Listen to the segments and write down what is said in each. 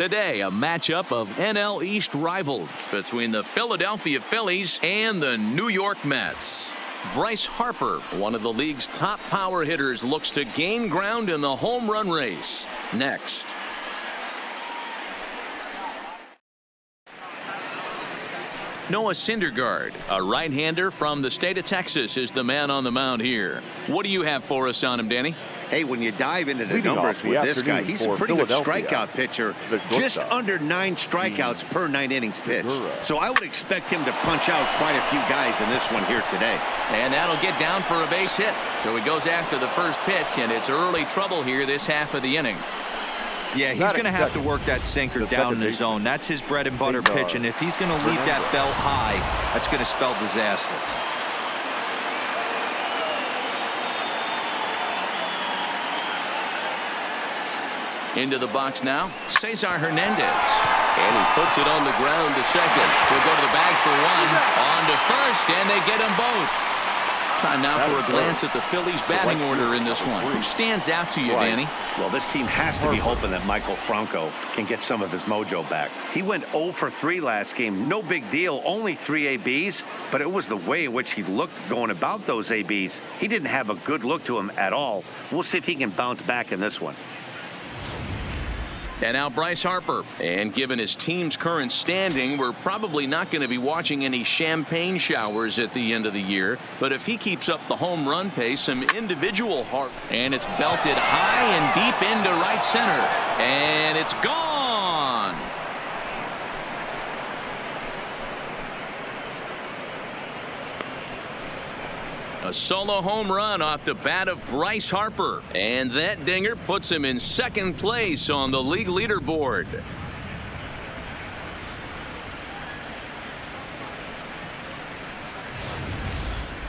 Today, a matchup of NL East rivals between the Philadelphia Phillies and the New York Mets. Bryce Harper, one of the league's top power hitters, looks to gain ground in the home run race. Next. Noah Syndergaard, a right-hander from the state of Texas, is the man on the mound here. What do you have for us on him, Danny? Hey, when you dive into the numbers with this guy, he's a pretty good strikeout pitcher. Just under 9 strikeouts per 9 innings pitched. So I would expect him to punch out quite a few guys in this one here today. And that'll get down for a base hit. So he goes after the first pitch, and it's early trouble here this half of the inning. Yeah, he's going to have to work that sinker down in the zone. That's his bread and butter pitch, and if he's going to leave that belt high, that's going to spell disaster. Into the box now, Cesar Hernandez. And he puts it on the ground to second. He'll go to the bag for one. On to first, and they get them both. Time now for a glance at the Phillies batting order in this one. Who stands out to you, Danny? Well, this team has to be hoping that Michael Franco can get some of his mojo back. He went 0 for 3 last game. No big deal, only 3 ABs, but it was the way in which he looked going about those ABs. He didn't have a good look to him at all. We'll see if he can bounce back in this one. And now Bryce Harper. And given his team's current standing, we're probably not going to be watching any champagne showers at the end of the year. But if he keeps up the home run pace, some individual heart. And it's belted high and deep into right center. And it's gone. A solo home run off the bat of Bryce Harper. And that dinger puts him in second place on the league leaderboard.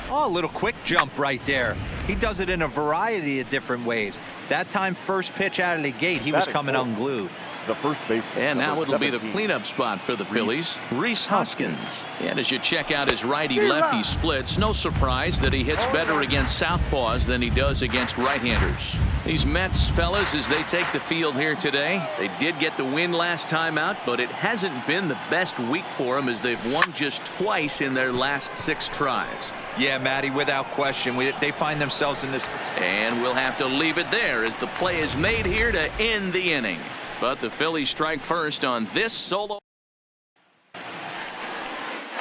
Oh, a little quick jump right there. He does it in a variety of different ways. That time, first pitch out of the gate, he was coming unglued. The first baseman. And now it'll be the cleanup spot for the Phillies, Rhys Hoskins. And as you check out his righty-lefty splits, no surprise that he hits better against southpaws than he does against right-handers. These Mets, fellas, as they take the field here today, they did get the win last time out, but it hasn't been the best week for them as they've won just twice in their last 6 tries. Yeah, Matty, without question, they find themselves in this. And we'll have to leave it there as the play is made here to end the inning. But the Phillies strike first on this solo.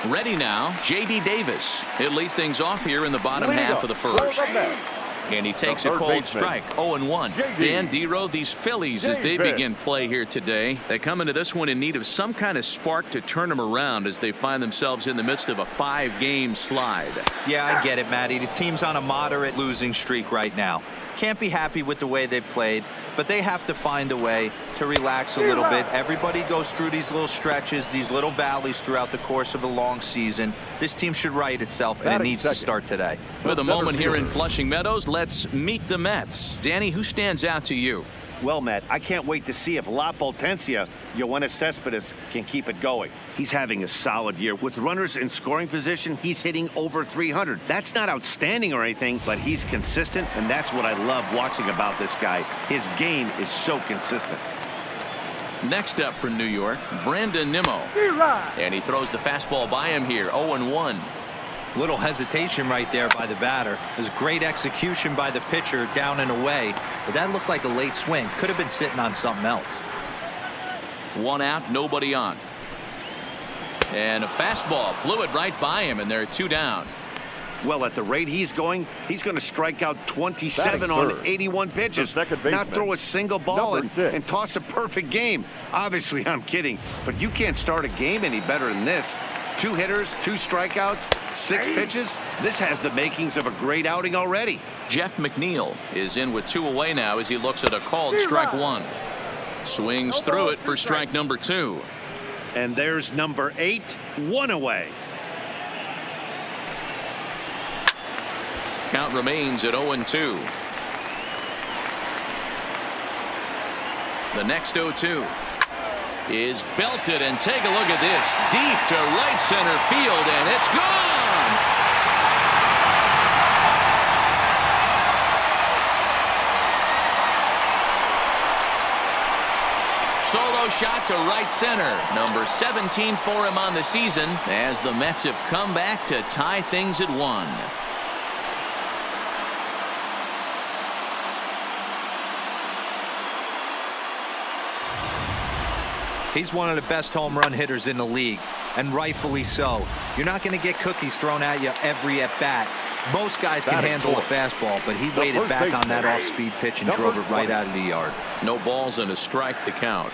Ready now, J.D. Davis. He'll lead things off here in the bottom half of the first. And he takes a cold strike, 0-1. Dan Dero, these Phillies, as they begin play here today, they come into this one in need of some kind of spark to turn them around as they find themselves in the midst of a 5-game slide. Yeah, I get it, Matty. The team's on a moderate losing streak right now. Can't be happy with the way they played, but they have to find a way to relax a little bit. Everybody goes through these little stretches, these little valleys throughout the course of a long season. This team should right itself, and it needs to start today. With a moment here in Flushing Meadows, let's meet the Mets. Danny, who stands out to you? Well, Matt, I can't wait to see if La Potencia, Yoenis Cespedes, can keep it going. He's having a solid year. With runners in scoring position, he's hitting over 300. That's not outstanding or anything, but he's consistent, and that's what I love watching about this guy. His game is so consistent. Next up for New York, Brandon Nimmo. And he throws the fastball by him here, 0-1. Little hesitation right there by the batter. It was great execution by the pitcher down and away, but that looked like a late swing. Could have been sitting on something else. 1 out, nobody on. And a fastball blew it right by him, and there are 2 down. Well, at the rate he's going to strike out 27 on 81 pitches. Not throw a single ball and toss a perfect game. Obviously, I'm kidding, but you can't start a game any better than this. 2 hitters, 2 strikeouts, 6 pitches. This has the makings of a great outing already. Jeff McNeil is in with 2 away now as he looks at a called strike 1. Swings through it for strike number 2. And there's number 8, 1 away. Count remains at 0-2. The next 0-2 is belted, and take a look at this. Deep to right center field, and it's gone! shot to right center. Number 17 for him on the season as the Mets have come back to tie things at 1. He's one of the best home run hitters in the league, and rightfully so. You're not going to get cookies thrown at you every at-bat. Most guys can handle a fastball, but he waited back on that off-speed pitch and drove it right out of the yard. No balls and a strike to count.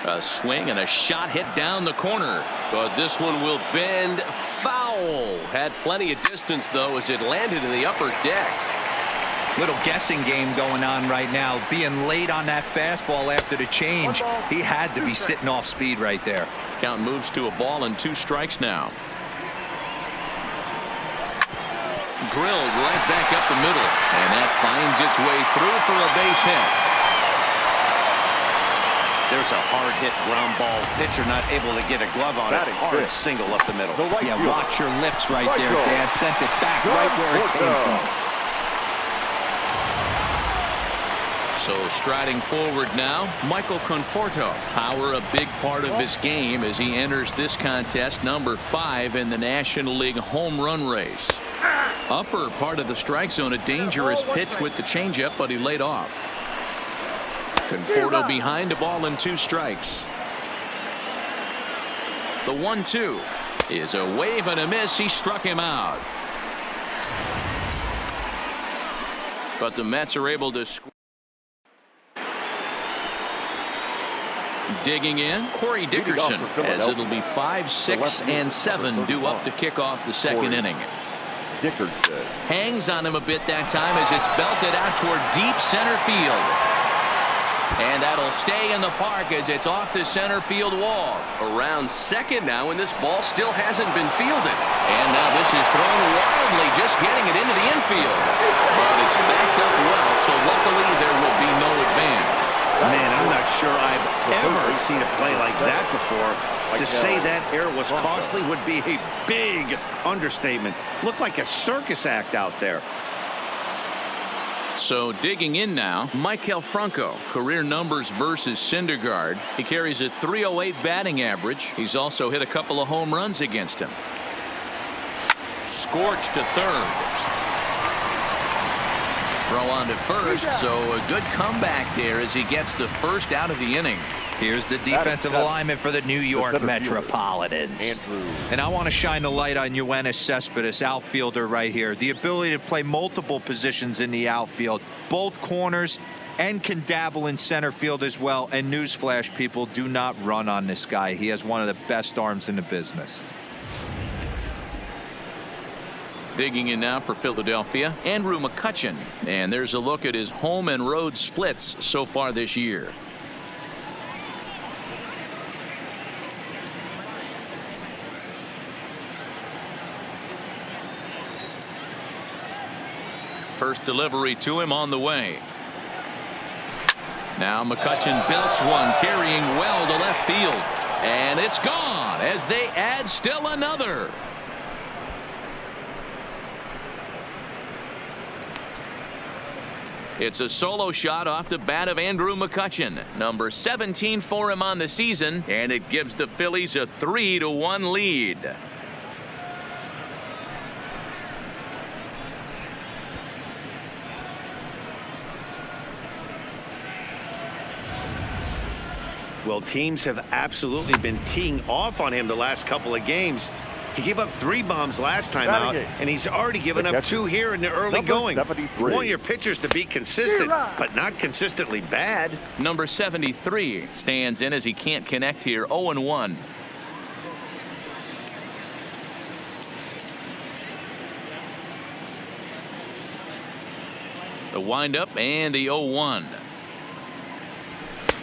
A swing and a shot hit down the corner. But this one will bend foul. Had plenty of distance, though, as it landed in the upper deck. Little guessing game going on right now. Being late on that fastball after the change. He had to be sitting off speed right there. Count moves to a ball and 2 strikes now. Drilled right back up the middle, and that finds its way through for a base hit. There's a hard hit ground ball. Pitcher not able to get a glove on it. Hard single up the middle. Yeah, watch your lips right there, Dad. Sent it back right where it came from. So striding forward now, Michael Conforto. Power a big part of his game as he enters this contest, number 5 in the National League home run race. Upper part of the strike zone, a dangerous pitch with the changeup, but he laid off. Conforto behind a ball and 2 strikes. The 1-2 is a wave and a miss. He struck him out. But the Mets are able to score. Digging in, Corey Dickerson, as it'll be 5, 6, and 7 due up to kick off the second inning. Dickerson hangs on him a bit that time as it's belted out toward deep center field. And that'll stay in the park as it's off the center field wall. Around second now, and this ball still hasn't been fielded. And now this is thrown wildly, just getting it into the infield. But it's backed up well, so luckily there will be no advance. Man, I'm not sure I've ever seen a play like that before. To say that error was costly would be a big understatement. Looked like a circus act out there. So digging in now, Maikel Franco, career numbers versus Syndergaard. He carries a .308 batting average. He's also hit a couple of home runs against him. Scorched to third. Throw on to first, so a good comeback there as he gets the first out of the inning. Here's the defensive alignment for the New York Metropolitans. And I want to shine the light on Yoenis Cespedes, outfielder right here. The ability to play multiple positions in the outfield, both corners, and can dabble in center field as well. And newsflash, people, do not run on this guy. He has one of the best arms in the business. Digging in now for Philadelphia, Andrew McCutchen. And there's a look at his home and road splits so far this year. First delivery to him on the way. Now McCutchen belts one, carrying well to left field. And it's gone as they add still another. It's a solo shot off the bat of Andrew McCutchen, number 17 for him on the season, and it gives the Phillies a 3-1 lead. Well, teams have absolutely been teeing off on him the last couple of games. He gave up 3 bombs last time out, and he's already given up 2 here in the early going. You want your pitchers to be consistent, but not consistently bad. Number 73 stands in as he can't connect here, 0-1. The windup and the 0-1.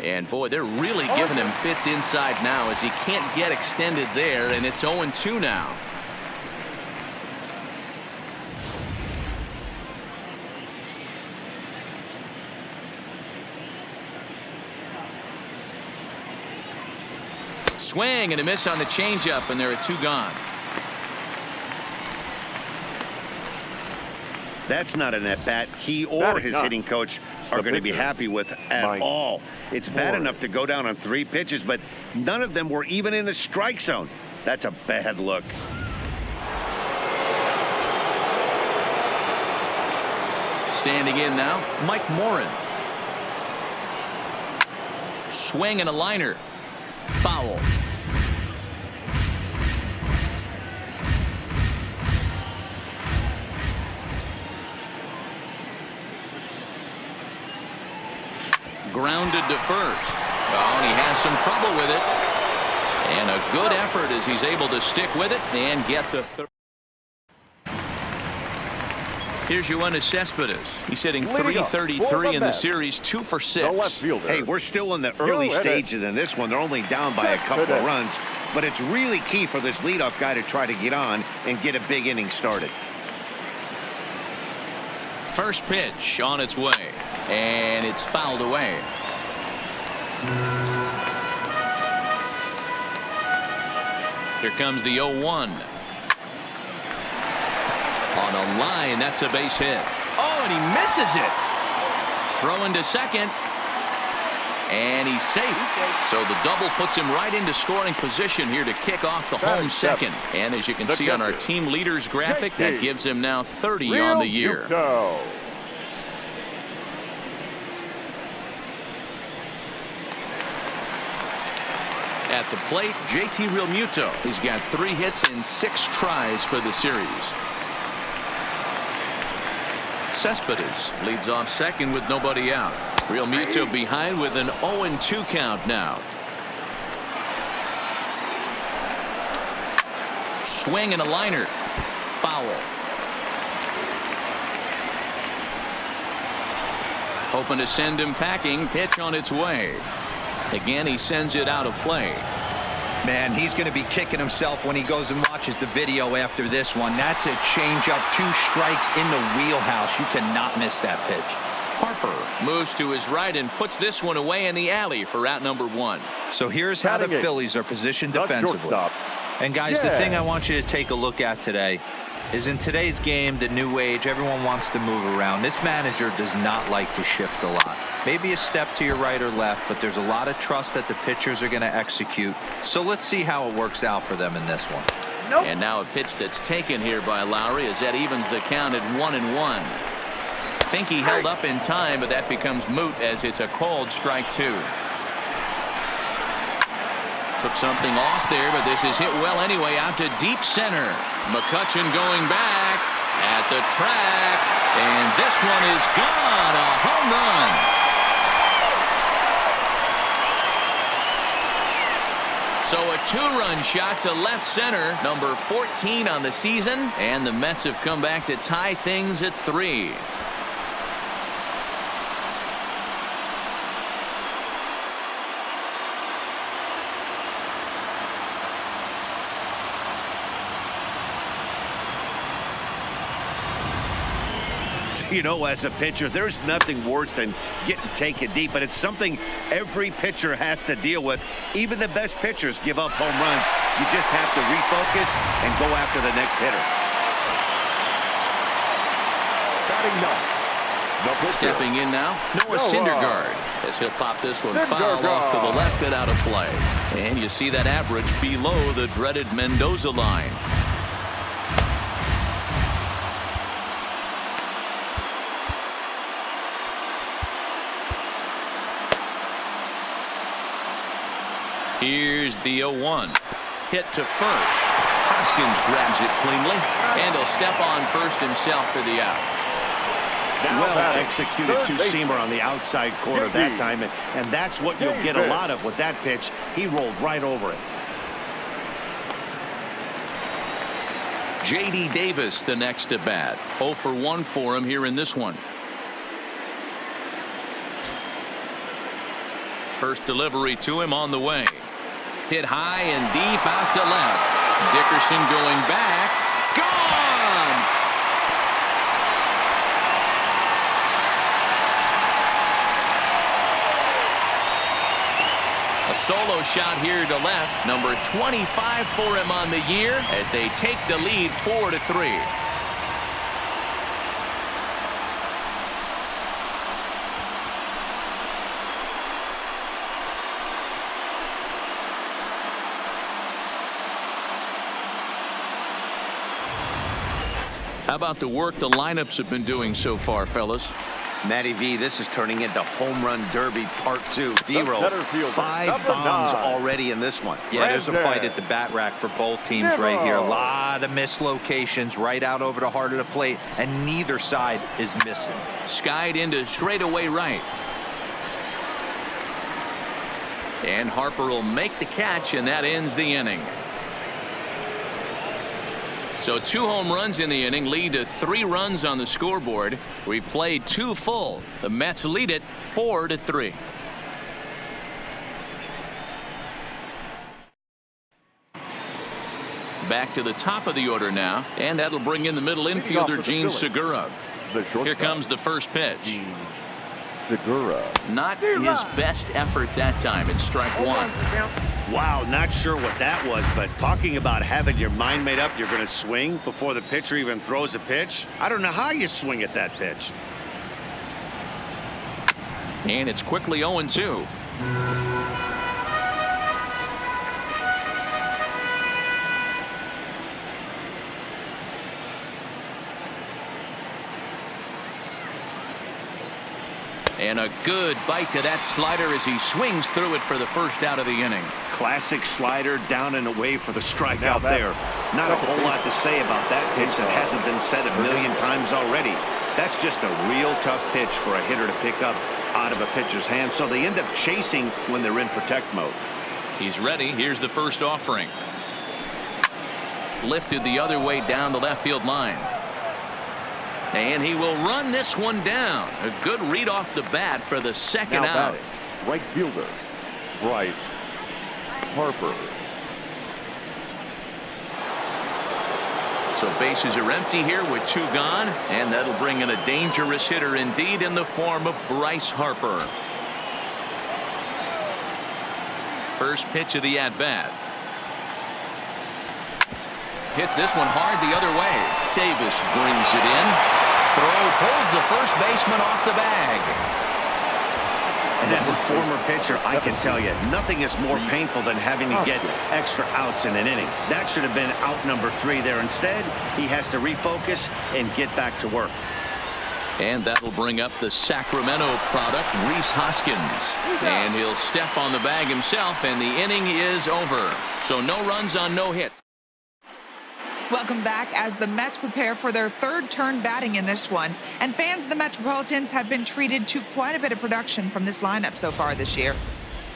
And boy, they're really giving him fits inside now as he can't get extended there, and it's 0-2 now. Swing and a miss on the changeup, and there are 2 gone. That's not an at-bat he or his hitting coach are going to be happy with at all. It's bad enough to go down on 3 pitches, but none of them were even in the strike zone. That's a bad look. Standing in now, Mike Morin. Swing and a liner. Foul. Grounded to first. Oh, and he has some trouble with it. And a good effort as he's able to stick with it and get the third. Here's Yoenis Cespedes. He's hitting .333 in the series, 2 for 6. Hey, we're still in the early stages in this one. They're only down by a couple of runs, but it's really key for this leadoff guy to try to get on and get a big inning started. First pitch on its way, and it's fouled away. Here comes the 0-1. On a line, that's a base hit. Oh, and he misses it. Throwing to second. And he's safe. So the double puts him right into scoring position here to kick off the home second. And as you can see on our team leaders graphic, that gives him now 30 on the year. At the plate, JT Realmuto. He's got 3 hits in 6 tries for the series. Cespedes leads off second with nobody out. Realmuto behind with an 0-2 count now. Swing and a liner. Foul. Hoping to send him packing. Pitch on its way. Again, he sends it out of play. Man, he's going to be kicking himself when he goes and watches the video after this one. That's a changeup, 2 strikes in the wheelhouse. You cannot miss that pitch. Harper moves to his right and puts this one away in the alley for out number 1. So here's how the Phillies are positioned defensively. And guys, the thing I want you to take a look at today is in today's game, the new age, everyone wants to move around. This manager does not like to shift a lot. Maybe a step to your right or left, but there's a lot of trust that the pitchers are going to execute. So let's see how it works out for them in this one. Nope. And now a pitch that's taken here by Lowry as that evens the count at 1-1. Think he held up in time, but that becomes moot as it's a called strike 2. Took something off there, but this is hit well anyway out to deep center. McCutchen going back at the track, and this one is gone. A home run. So a 2-run shot to left center, number 14 on the season, and the Mets have come back to tie things at 3. You know, as a pitcher, there's nothing worse than getting taken deep, but it's something every pitcher has to deal with. Even the best pitchers give up home runs. You just have to refocus and go after the next hitter. Stepping in now, Noah Syndergaard, as he'll pop this one foul off to the left and out of play. And you see that average below the dreaded Mendoza line. Here's the 0-1. Hit to first. Hoskins grabs it cleanly, and he'll step on first himself for the out. Well executed two-seamer on the outside corner that time, and that's what you'll get a lot of with that pitch. He rolled right over it. J.D. Davis the next to bat. 0 for 1 for him here in this one. First delivery to him on the way. Hit high and deep out to left. Dickerson going back. Gone! A solo shot here to left. Number 25 for him on the year as they take the lead 4-3. How about the work the lineups have been doing so far, fellas? Matty V, this is turning into home run derby part 2. D-roll, 5 bombs 9. already in this one. Yeah, there's a fight at the bat rack for both teams right here. A lot of missed locations right out over the heart of the plate, and neither side is missing. Skied into straightaway right. And Harper will make the catch, and that ends the inning. So 2 home runs in the inning lead to 3 runs on the scoreboard. We played 2 full. The Mets lead it 4-3. Back to the top of the order now, and that'll bring in the middle infielder Gene Segura. Here comes the first pitch. Segura. Not his best effort that time. It's strike 1. Wow, not sure what that was, but talking about having your mind made up, you're going to swing before the pitcher even throws a pitch. I don't know how you swing at that pitch. And it's quickly 0-2. And a good bite to that slider as he swings through it for the first out of the inning. Classic slider down and away for the strikeout there. Not a whole lot to say about that pitch that hasn't been said a million times already. That's just a real tough pitch for a hitter to pick up out of a pitcher's hand, so they end up chasing when they're in protect mode. He's ready. Here's the first offering. Lifted the other way down the left field line. And he will run this one down. A good read off the bat for the second out. Batting, right fielder, Bryce Harper. So bases are empty here with 2 gone, and that'll bring in a dangerous hitter indeed in the form of Bryce Harper. First pitch of the at-bat. Hits this one hard the other way. Davis brings it in. Throw pulls the first baseman off the bag. And as a former pitcher, I can tell you, nothing is more painful than having to get extra outs in an inning. That should have been out number 3 there. Instead, he has to refocus and get back to work. And that'll bring up the Sacramento product, Rhys Hoskins. And he'll step on the bag himself, and the inning is over. So no runs on no hits. Welcome back as the Mets prepare for their 3rd turn batting in this one. And fans of the Metropolitans have been treated to quite a bit of production from this lineup so far this year.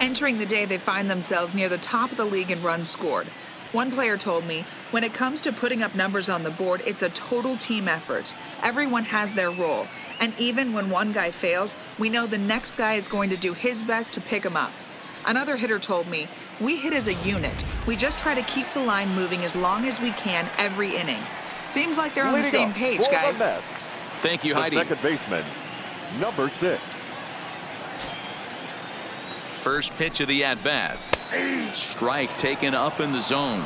Entering the day, they find themselves near the top of the league in runs scored. One player told me, when it comes to putting up numbers on the board, it's a total team effort. Everyone has their role. And even when one guy fails, we know the next guy is going to do his best to pick him up. Another hitter told me, we hit as a unit. We just try to keep the line moving as long as we can every inning. Seems like they're on the same page, guys. Thank you, the Heidi. Second baseman, number 6. First pitch of the at-bat. Strike taken up in the zone.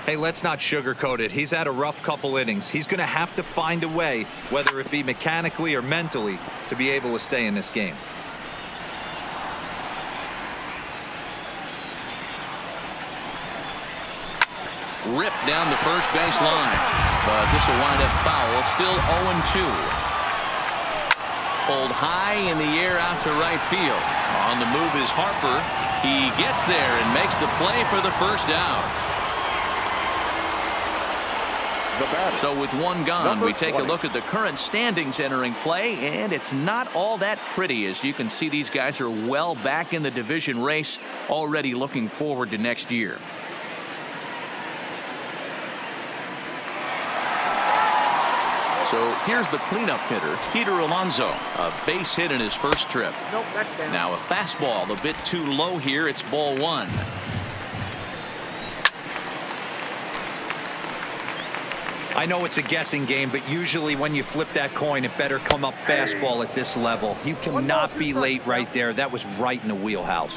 Hey, let's not sugarcoat it. He's had a rough couple innings. He's going to have to find a way, whether it be mechanically or mentally, to be able to stay in this game. Ripped down the first base line. But this will wind up foul. Still 0-2. Pulled high in the air out to right field. On the move is Harper. He gets there and makes the play for the first out. So with 1 gone, we take a look at the current standings entering play, and it's not all that pretty. As you can see, these guys are well back in the division race, already looking forward to next year. So here's the cleanup hitter, Peter Alonso, a base hit in his first trip. Now a fastball a bit too low here. It's ball 1. I know it's a guessing game, but usually when you flip that coin, it better come up fastball at this level. You cannot be late right there. That was right in the wheelhouse.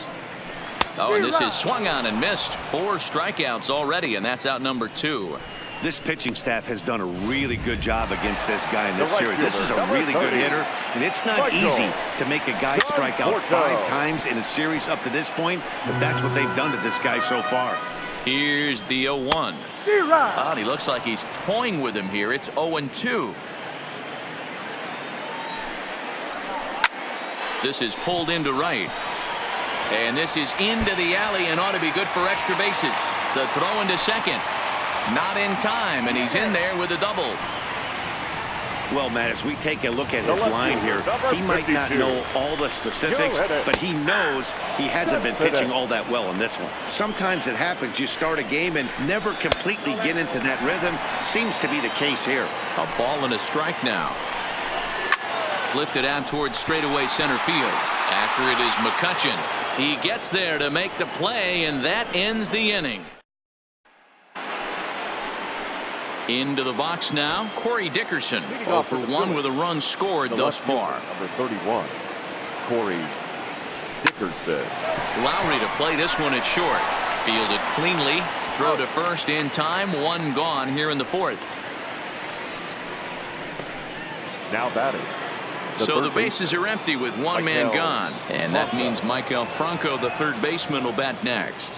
Oh, and this is swung on and missed. 4 strikeouts already, and that's out number 2. This pitching staff has done a really good job against this guy in this series. This is a really good hitter, and it's not easy to make a guy strike out 5 times in a series up to this point, but that's what they've done to this guy so far. Here's the 0-1. Oh, and he looks like he's toying with him here. It's 0-2. This is pulled into right. And this is into the alley and ought to be good for extra bases. The throw into second. Not in time, and he's in there with a double. Well, Matt, as we take a look at his line here, he might not know all the specifics, but he knows he hasn't been pitching all that well in this one. Sometimes it happens. You start a game and never completely get into that rhythm. Seems to be the case here. A ball and a strike now. Lifted out towards straightaway center field. After it is McCutchen. He gets there to make the play, and that ends the inning. Into the box now, Corey Dickerson. 0 for 1 with a run scored thus far. Number 31, Corey Dickerson. Lowry to play this one at short. Fielded cleanly. Throw to first in time. 1 gone here in the 4th. Now batting. So the bases are empty with 1 man gone. And that means Michael Franco, the third baseman, will bat next.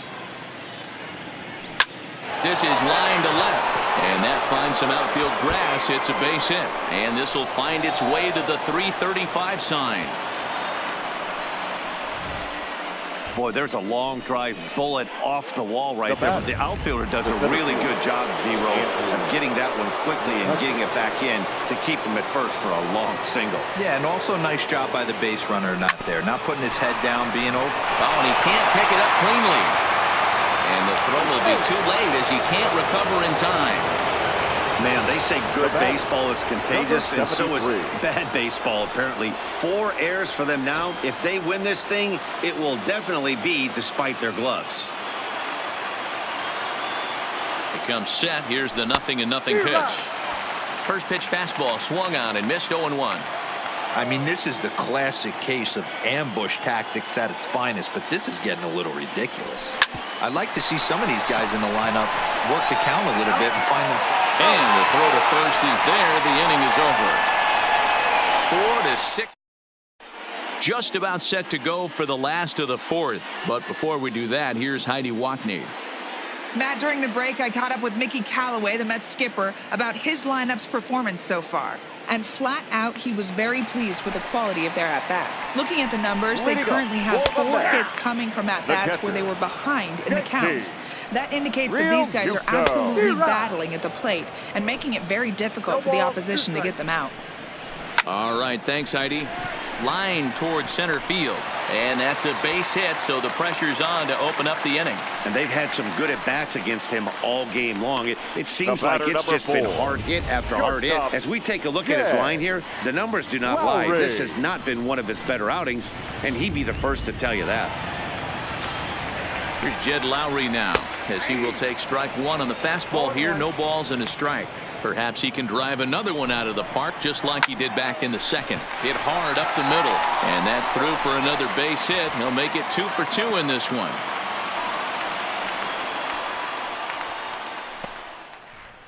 This is line to left. And that finds some outfield grass. It's a base hit. And this will find its way to the 335 sign. Boy, there's a long drive bullet off the wall right there. But the outfielder does a really good job, D-Roll, of getting that one quickly and getting it back in to keep him at first for a long single. Yeah, and also nice job by the base runner not there. Not putting his head down, being over. Oh, and he can't pick it up cleanly. And the throw will be too late as he can't recover in time. Man, they say good baseball is contagious, and so is bad baseball, apparently. 4 errors for them now. If they win this thing, it will definitely be despite their gloves. It comes set. Here's the 0-0 pitch. First pitch fastball swung on and missed 0-1. I mean, this is the classic case of ambush tactics at its finest, but this is getting a little ridiculous. I'd like to see some of these guys in the lineup work the count a little bit and find them. And the throw to first is there. The inning is over. 4-6. Just about set to go for the last of the 4th. But before we do that, here's Heidi Watney. Matt, during the break, I caught up with Mickey Callaway, the Mets skipper, about his lineup's performance so far. And flat out, he was very pleased with the quality of their at-bats. Looking at the numbers, they currently have 4 hits coming from at-bats where they were behind in the count. That indicates that these guys are absolutely battling at the plate and making it very difficult for the opposition to get them out. All right, thanks, Heidi. Line towards center field. And that's a base hit, so the pressure's on to open up the inning. And they've had some good at-bats against him all game long. It seems like it's just been hard hit after hard hit. As we take a look at his line here, the numbers do not lie. This has not been one of his better outings, and he'd be the first to tell you that. Here's Jed Lowry now, as he will take strike 1 on the fastball here. No balls and a strike. Perhaps he can drive another one out of the park just like he did back in the 2nd. Hit hard up the middle, and that's through for another base hit. He'll make it 2 for 2 in this one.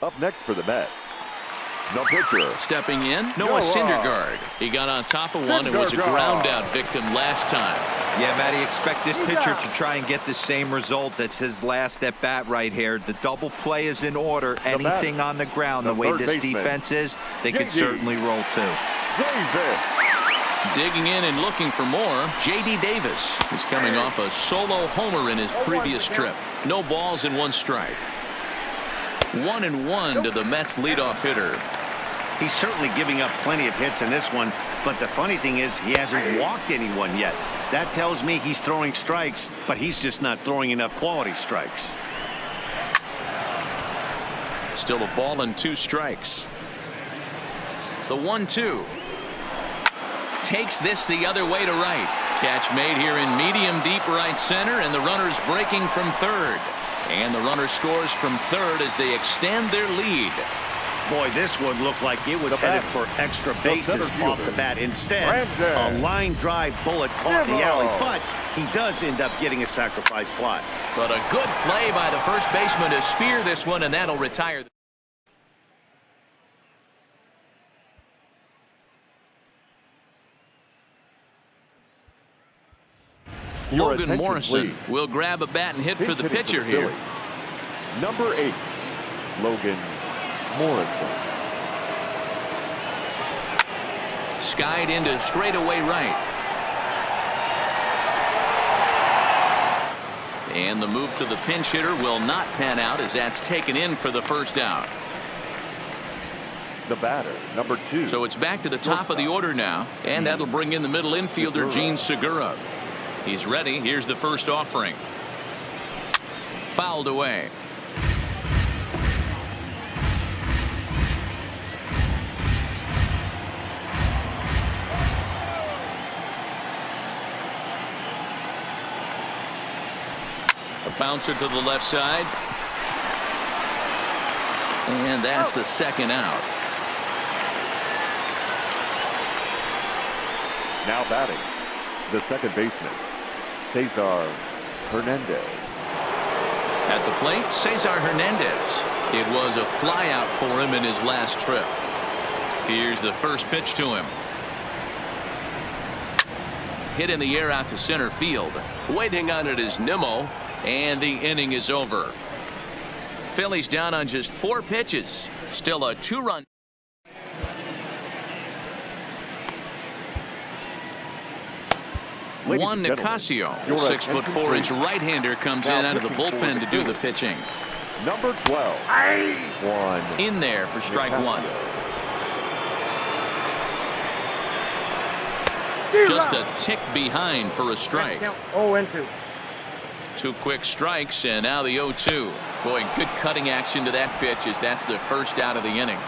Up next for the Mets, no pitcher. Stepping in, Noah Syndergaard. He got on top of one and was a ground out victim last time. Yeah, Matty, expect this pitcher to try and get the same result as his last at bat right here. The double play is in order. Anything on the ground, the way this defense is, they could certainly roll too. Digging in and looking for more, J.D. Davis. He's coming off a solo homer in his previous trip. No balls and 1 strike. 1-1 to the Mets leadoff hitter. He's certainly giving up plenty of hits in this one, but the funny thing is he hasn't walked anyone yet. That tells me he's throwing strikes, but he's just not throwing enough quality strikes. Still a ball and 2 strikes. The 1-2. Takes this the other way to right. Catch made here in medium deep right center, and the runner's breaking from third. And the runner scores from third as they extend their lead. Boy, this one looked like it was headed for extra bases off the bat. Instead, a line drive bullet caught the alley, but he does end up getting a sacrifice fly. But a good play by the first baseman to spear this one, and that'll retire. Logan Morrison will grab a bat and hit for the pitcher here. Number 8, Logan Morrison. Skied into straightaway right. And the move to the pinch hitter will not pan out as that's taken in for the first out. The batter, number 2. So it's back to the top of the order now, and that'll bring in the middle infielder, Gene Segura. He's ready. Here's the first offering. Fouled away. A bouncer to the left side. And that's the second out. Now batting, the second baseman, Cesar Hernandez. At the plate, Cesar Hernandez. It was a flyout for him in his last trip. Here's the first pitch to him. Hit in the air out to center field. Waiting on it is Nimmo, and the inning is over. Phillies down on just 4 pitches. Still a 2-run. Juan Nicasio, 6'4" right-hander, comes in out of the bullpen to do the pitching. Number 12, Juan In there for strike 1. Just a tick behind for a strike. 0-2. 2 quick strikes, and now the 0-2. Boy, good cutting action to that pitch as that's the first out of the inning.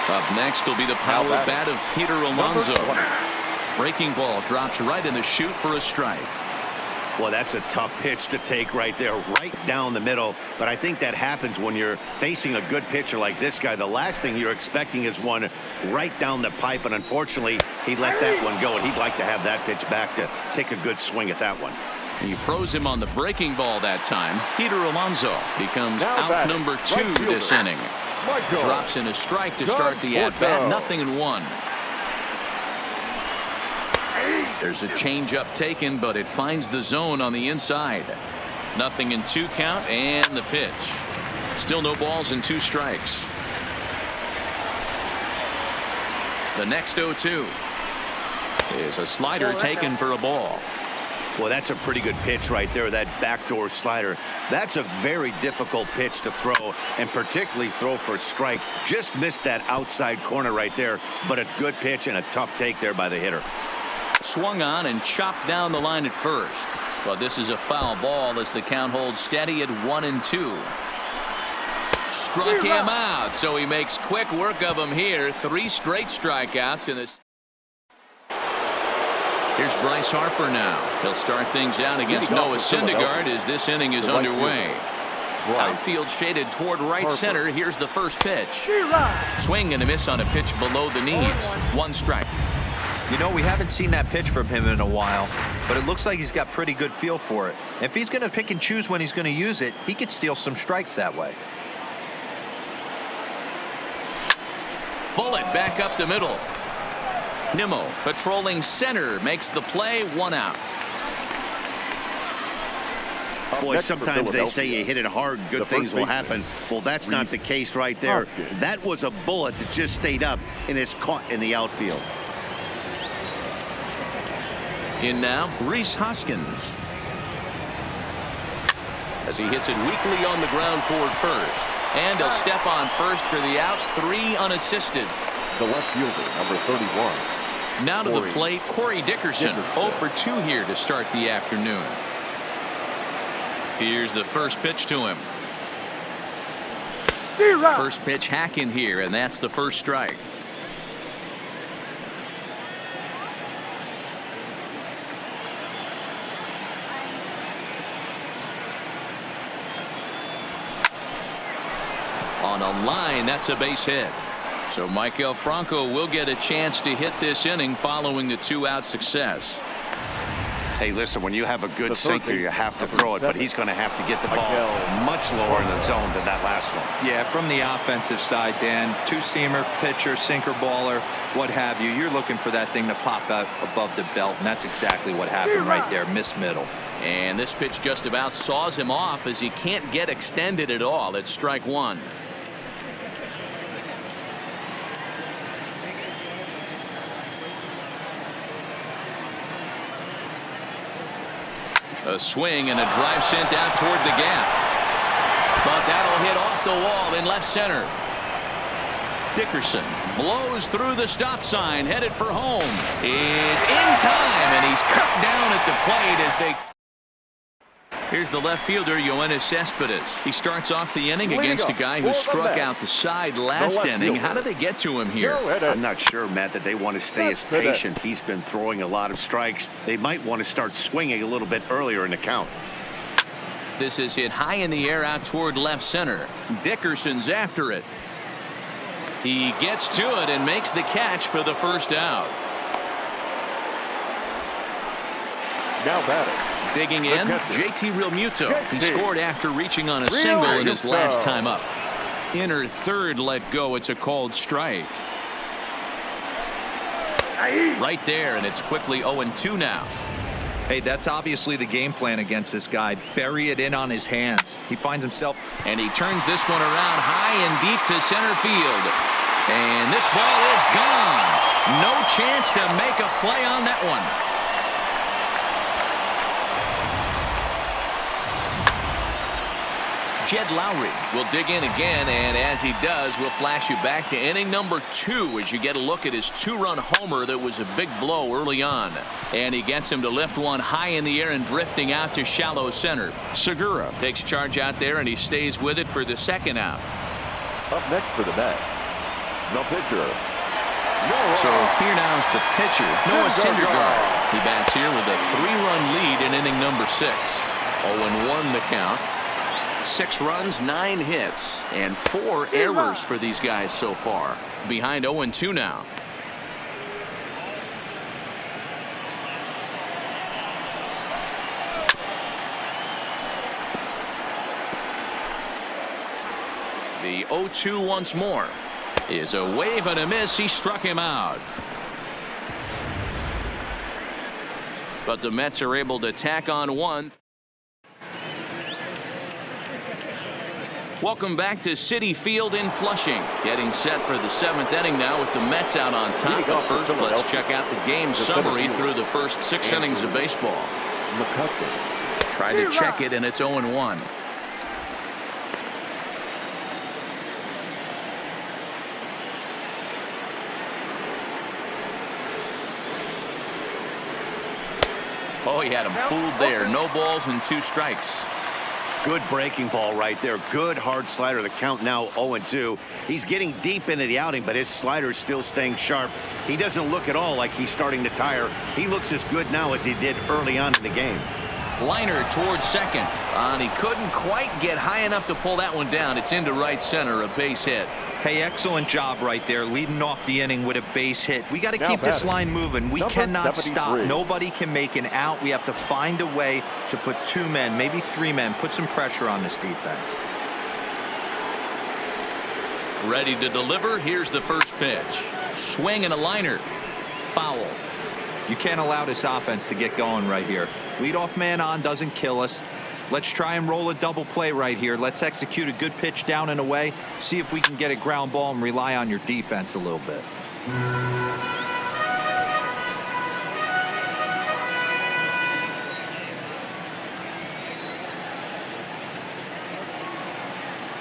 Up next will be the power bat of Peter Alonso. Breaking ball drops right in the chute for a strike. Well, that's a tough pitch to take right there, right down the middle. But I think that happens when you're facing a good pitcher like this guy. The last thing you're expecting is one right down the pipe, and unfortunately, he let that one go, and he'd like to have that pitch back to take a good swing at that one. He froze him on the breaking ball that time. Peter Alonso becomes out number 2 this inning. Drops in a strike to start the at-bat. 0-1. There's a changeup taken, but it finds the zone on the inside. 0-2 count, and the pitch. Still no balls and 2 strikes. The next 0-2 is a slider taken for a ball. Well, that's a pretty good pitch right there, that backdoor slider. That's a very difficult pitch to throw, and particularly throw for a strike. Just missed that outside corner right there, but a good pitch and a tough take there by the hitter. Swung on and chopped down the line at first. But this is a foul ball as the count holds steady at 1-2. Struck him out, so he makes quick work of him here. 3 straight strikeouts in this. Here's Bryce Harper now. He'll start things out against Noah Syndergaard as this inning is underway. Outfield shaded toward right center. Here's the first pitch. Swing and a miss on a pitch below the knees. 1 strike. You know, we haven't seen that pitch from him in a while, but it looks like he's got pretty good feel for it. If he's going to pick and choose when he's going to use it, he could steal some strikes that way. Bullet back up the middle. Nimmo patrolling center makes the play. 1 out. Boy, sometimes they say you hit it hard, good things will happen. Well, that's not the case right there. That was a bullet that just stayed up and is caught in the outfield. In now, Rhys Hoskins. As he hits it weakly on the ground toward first. And he'll step on first for the out. 3 unassisted. The left fielder, number 31. Now to the plate, Corey Dickerson. 0 for 2 here to start the afternoon. Here's the first pitch to him. First pitch hacking here, and that's the first strike. On a line, that's a base hit. So Maikel Franco will get a chance to hit this inning following the 2-out success. Hey, listen, when you have a good sinker, you have to throw it, but he's going to have to get the ball much lower in the zone than that last one. Yeah, from the offensive side, Dan, two-seamer, pitcher, sinker baller, what have you, you're looking for that thing to pop out above the belt, and that's exactly what happened right there, miss middle. And this pitch just about saws him off as he can't get extended at all. It's strike one. A swing and a drive sent out toward the gap. But that'll hit off the wall in left center. Dickerson blows through the stop sign, headed for home. Is in time, and he's cut down at the plate as they... Here's the left fielder, Yoenis Cespedes. He starts off the inning against a guy who struck out the side last inning. How did they get to him here? I'm not sure, Matt, that they want to stay as patient. He's been throwing a lot of strikes. They might want to start swinging a little bit earlier in the count. This is hit high in the air out toward left center. Dickerson's after it. He gets to it and makes the catch for the first out. Now batting. Digging in, JT Realmuto. He scored after reaching on a single in his last time up. Inner third let go. It's a called strike. Right there, and it's quickly 0-2 now. Hey, that's obviously the game plan against this guy. Bury it in on his hands. He finds himself. And he turns this one around high and deep to center field. And this ball is gone. No chance to make a play on that one. Jed Lowry will dig in again, and as he does, we'll flash you back to inning number 2 as you get a look at his 2-run homer that was a big blow early on. And he gets him to lift one high in the air and drifting out to shallow center. Segura takes charge out there, and he stays with it for the second out. Up next for the Mets, the pitcher. So here now is the pitcher, Noah Syndergaard. He bats here with a 3-run lead in inning number 6. 0-1 the count. 6 runs, 9 hits, and 4 errors for these guys so far. Behind 0-2 now. The 0-2 once more. Is a wave and a miss. He struck him out. But the Mets are able to tack on one. Welcome back to Citi Field in Flushing. Getting set for the 7th inning now with the Mets out on top. But first, let's check out the game summary through the first 6 innings of baseball. Tried to check it, and it's 0-1. Oh, he had him fooled there. No balls and 2 strikes. Good breaking ball right there. Good hard slider. The count now 0-2. He's getting deep into the outing, but his slider is still staying sharp. He doesn't look at all like he's starting to tire. He looks as good now as he did early on in the game. Liner towards second. And he couldn't quite get high enough to pull that one down. It's into right center, a base hit. Hey, excellent job right there, leading off the inning with a base hit. We got to keep this line moving. We cannot stop. Nobody can make an out. We have to find a way to put 2 men, maybe 3 men, put some pressure on this defense. Ready to deliver. Here's the first pitch. Swing and a liner. Foul. You can't allow this offense to get going right here. Leadoff man on doesn't kill us. Let's try and roll a double play right here. Let's execute a good pitch down and away. See if we can get a ground ball and rely on your defense a little bit.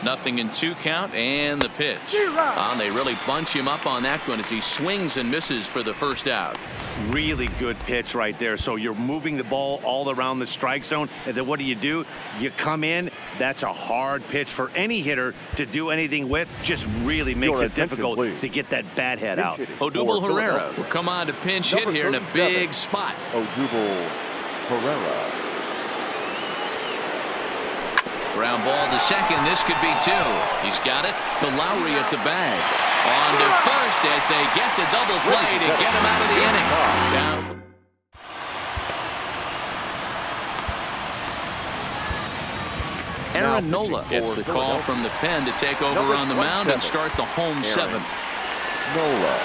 Nothing in 2 count, and the pitch. They really bunch him up on that one as he swings and misses for the first out. Really good pitch right there. So you're moving the ball all around the strike zone, and then what do? You come in. That's a hard pitch for any hitter to do anything with. Just really makes it difficult to get that bat head out. Odubel Herrera will come on to pinch hit here in a big spot. Odubel Herrera. Ground ball to second. This could be 2. He's got it to Lowry at the bag. On to first as they get the double play to get him out of the inning. Down. Aaron Nola gets the call from the pen to take over on the mound and start the home seventh. Nola.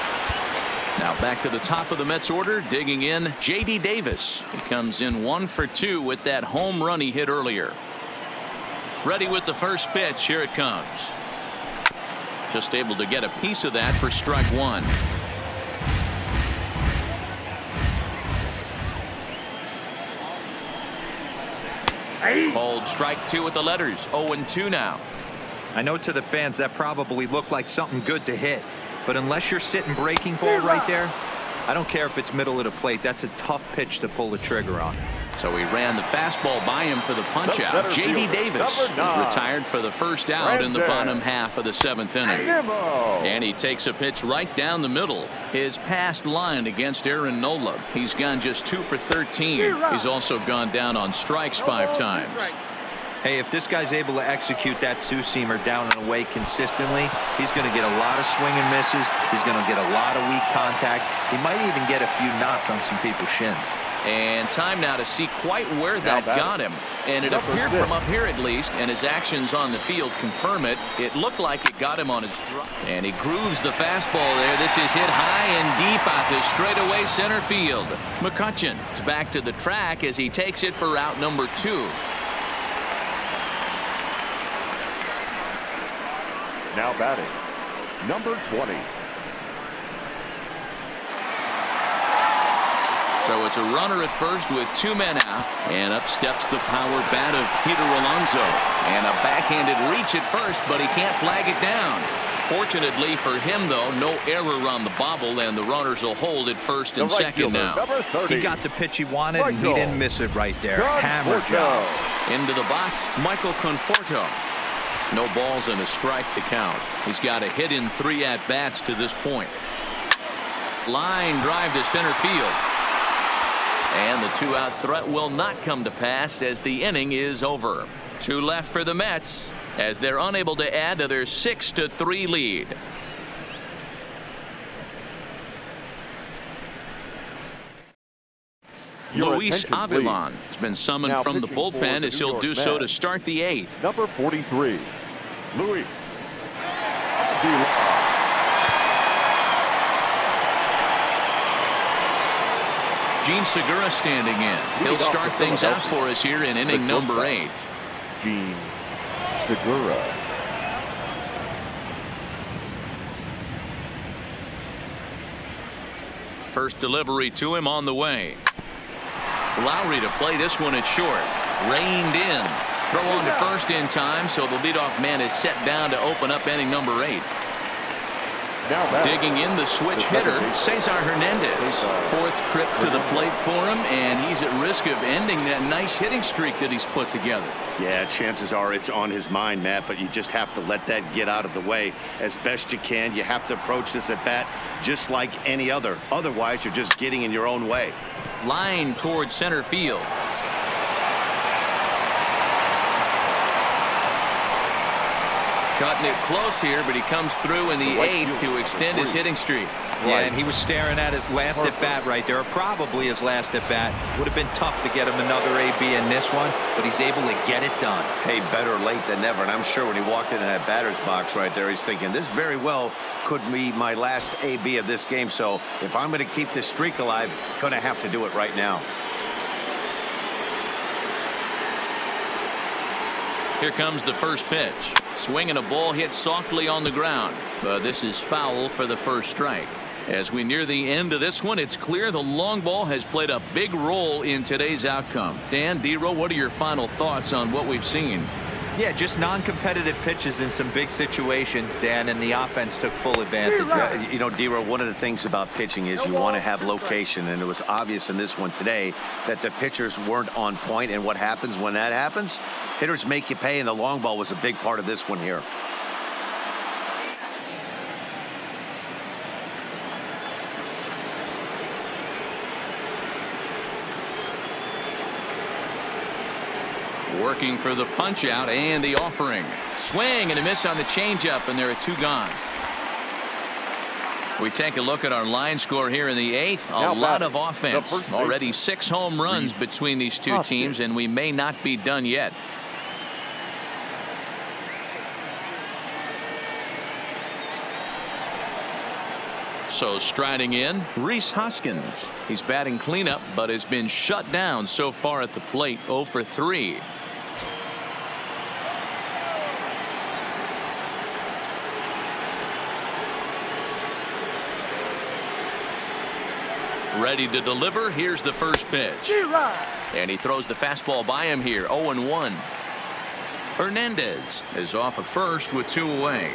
Now back to the top of the Mets order, digging in, J.D. Davis. He comes in 1 for 2 with that home run he hit earlier. Ready with the first pitch. Here it comes. Just able to get a piece of that for strike one. Called strike two with the letters. 0-2 now. I know to the fans that probably looked like something good to hit, but unless you're sitting breaking ball right there, I don't care if it's middle of the plate. That's a tough pitch to pull the trigger on. So he ran the fastball by him for the punch out. J.D. Davis is retired for the first out in the bottom half of the seventh inning. And he takes a pitch right down the middle. His past line against Aaron Nola. He's gone just 2 for 13. He's also gone down on strikes 5 times. Hey, if this guy's able to execute that two-seamer down and away consistently, he's going to get a lot of swing and misses. He's going to get a lot of weak contact. He might even get a few knots on some people's shins. And time now to see quite where that got him. And it appeared from up here at least, and his actions on the field confirm it. It looked like it got him on his drop. And he grooves the fastball there. This is hit high and deep out to straightaway center field. McCutcheon is back to the track as he takes it for out number 2. Now batting, number 20. So it's a runner at first with 2 men out, and up steps the power bat of Peter Alonso, and a backhanded reach at first, but he can't flag it down. Fortunately for him, though, no error on the bobble, and the runners will hold at first and second now. He got the pitch he wanted, and he didn't miss it right there. Hammer job. Into the box, Michael Conforto. No balls and a strike to count. He's got a hit in 3 at-bats to this point. Line drive to center field. And the 2-out threat will not come to pass as the inning is over. 2 left for the Mets as they're unable to add to their 6-3 lead. Luis Avilan has been summoned from the bullpen as he'll do so to start the 8th. Number 43, Luis Avilan. Gene Segura standing in. He'll start things out for us here in inning number 8. Gene Segura. First delivery to him on the way. Lowry to play this one at short. Reined in. Throw on to first in time, so the leadoff man is set down to open up inning number 8. Digging in the switch hitter, Cesar Hernandez. 4th trip to the plate for him, and he's at risk of ending that nice hitting streak that he's put together. Yeah, chances are it's on his mind, Matt, but you just have to let that get out of the way as best you can. You have to approach this at bat just like any other. Otherwise, you're just getting in your own way. Line towards center field. Cutting it close here, but he comes through in the 8th to extend his hitting streak. Yeah, and he was staring at his last at bat right there, or probably his last at bat. Would have been tough to get him another AB in this one, but he's able to get it done. Hey, better late than never. And I'm sure when he walked into that batter's box right there, he's thinking this very well could be my last AB of this game. So if I'm going to keep this streak alive, going to have to do it right now. Here comes the first pitch. Swing and a ball hit softly on the ground, but this is foul for the first strike. As we near the end of this one, it's clear the long ball has played a big role in today's outcome. Dan, Dero, what are your final thoughts on what we've seen? Yeah, just non-competitive pitches in some big situations, Dan, and the offense took full advantage. You know, Dero, one of the things about pitching is you want to have location, and it was obvious in this one today that the pitchers weren't on point, and what happens when that happens? Hitters make you pay, and the long ball was a big part of this one here. Working for the punch out and the offering. Swing and a miss on the changeup, and there are 2 gone. We take a look at our line score here in the 8th. A lot of offense. Already 6 home runs between these 2 teams, and we may not be done yet. Also striding in, Rhys Hoskins. He's batting cleanup, but has been shut down so far at the plate. 0 for 3. Ready to deliver. Here's the first pitch. And he throws the fastball by him here. 0-1. Hernandez is off at first with 2 away.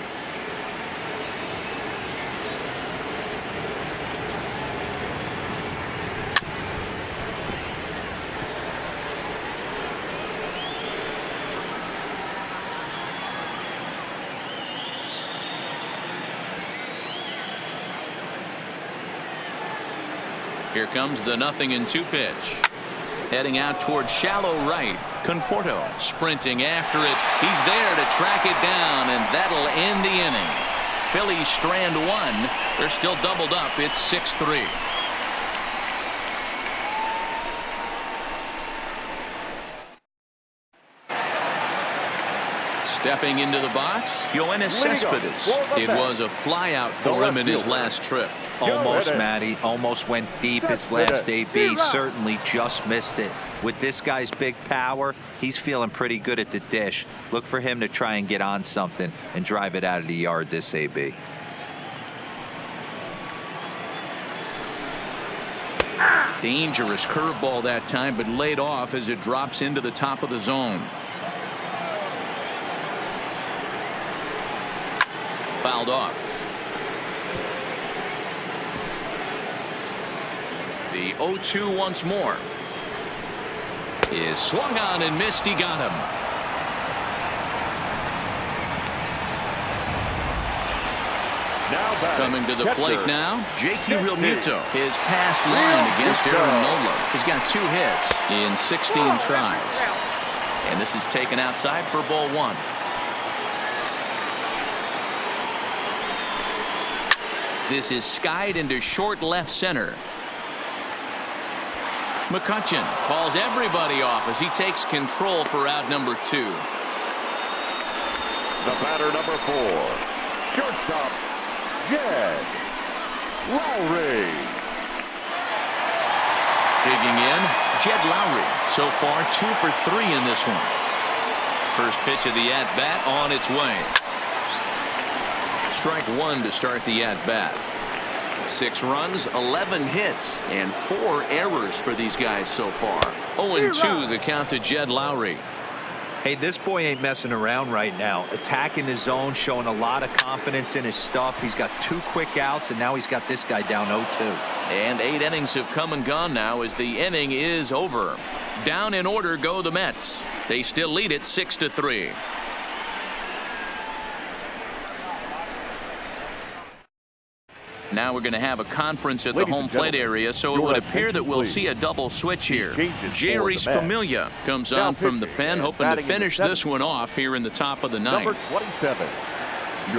Here comes the 0-2 pitch. Heading out towards shallow right. Conforto sprinting after it. He's there to track it down, and that'll end the inning. Phillies strand 1. They're still doubled up. It's 6-3. Stepping into the box, Yoenis Cespedes. It was a flyout for him in his last trip. Almost, Matty. Almost went deep his last AB. Certainly just missed it. With this guy's big power, he's feeling pretty good at the dish. Look for him to try and get on something and drive it out of the yard this AB. Dangerous curveball that time, but laid off as it drops into the top of the zone. Fouled off. The 0-2 once more. Is swung on and missed. He got him. Now coming to the plate now, JT Realmuto. His past line against Aaron Nola. He's got 2 hits in 16 tries. And this is taken outside for ball 1. This is skied into short left center. McCutchen calls everybody off as he takes control for out number 2. The batter number 4. Shortstop, Jed Lowry. Digging in, Jed Lowry. So far 2 for 3 in this one. First pitch of the at-bat on its way. Strike 1 to start the at-bat. 6 runs, 11 hits, and 4 errors for these guys so far. 0-2 the count to Jed Lowry. Hey, this boy ain't messing around right now. Attacking his zone, showing a lot of confidence in his stuff. He's got 2 quick outs, and now he's got this guy down 0-2. And 8 innings have come and gone now as the inning is over. Down in order go the Mets. They still lead it 6-3. Now we're going to have a conference at the home plate area, so it would appear that we'll see a double switch here. Jerry's Familia comes on from the pen, hoping to finish this one off here in the top of the ninth. Number 27.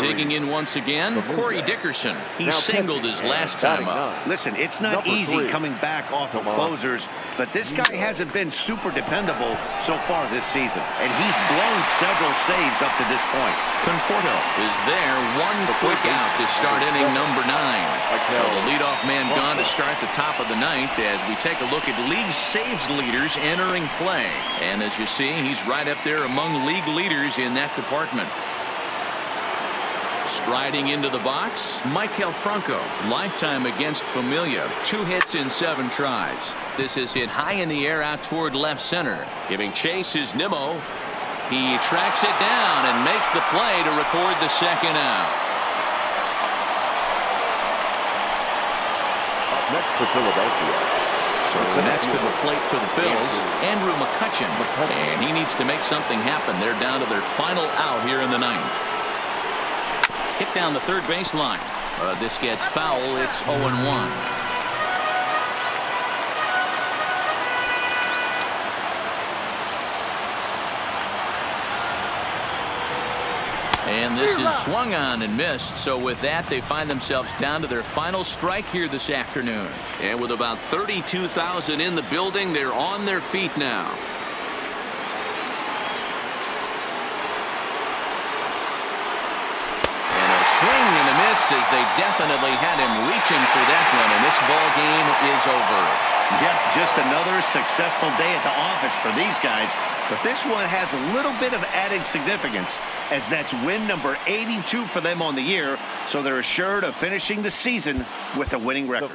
Digging in once again, Corey Dickerson. He singled his last time up. Listen, it's not easy coming back off of closers, but this guy hasn't been super dependable so far this season, and he's blown several saves up to this point. Conforto is there, 1 quick out to start inning number 9. So the leadoff man gone to start the top of the 9th as we take a look at league saves leaders entering play. And as you see, he's right up there among league leaders in that department. Striding into the box, Maikel Franco. Lifetime against Familia. 2 hits in 7 tries. This is hit high in the air out toward left center. Giving chase is Nimmo. He tracks it down and makes the play to record the 2nd out. Up next for Philadelphia. So next to the plate for the Phils, Andrew McCutchen. And he needs to make something happen. They're down to their final out here in the 9th. Hit down the third base line. This gets foul. It's 0-1. And this is swung on and missed. So with that, they find themselves down to their final strike here this afternoon. And with about 32,000 in the building, they're on their feet now. as they definitely had him reaching for that one, and this ball game is over. Yep, just another successful day at the office for these guys. But this one has a little bit of added significance, as that's win number 82 for them on the year, so they're assured of finishing the season with a winning record.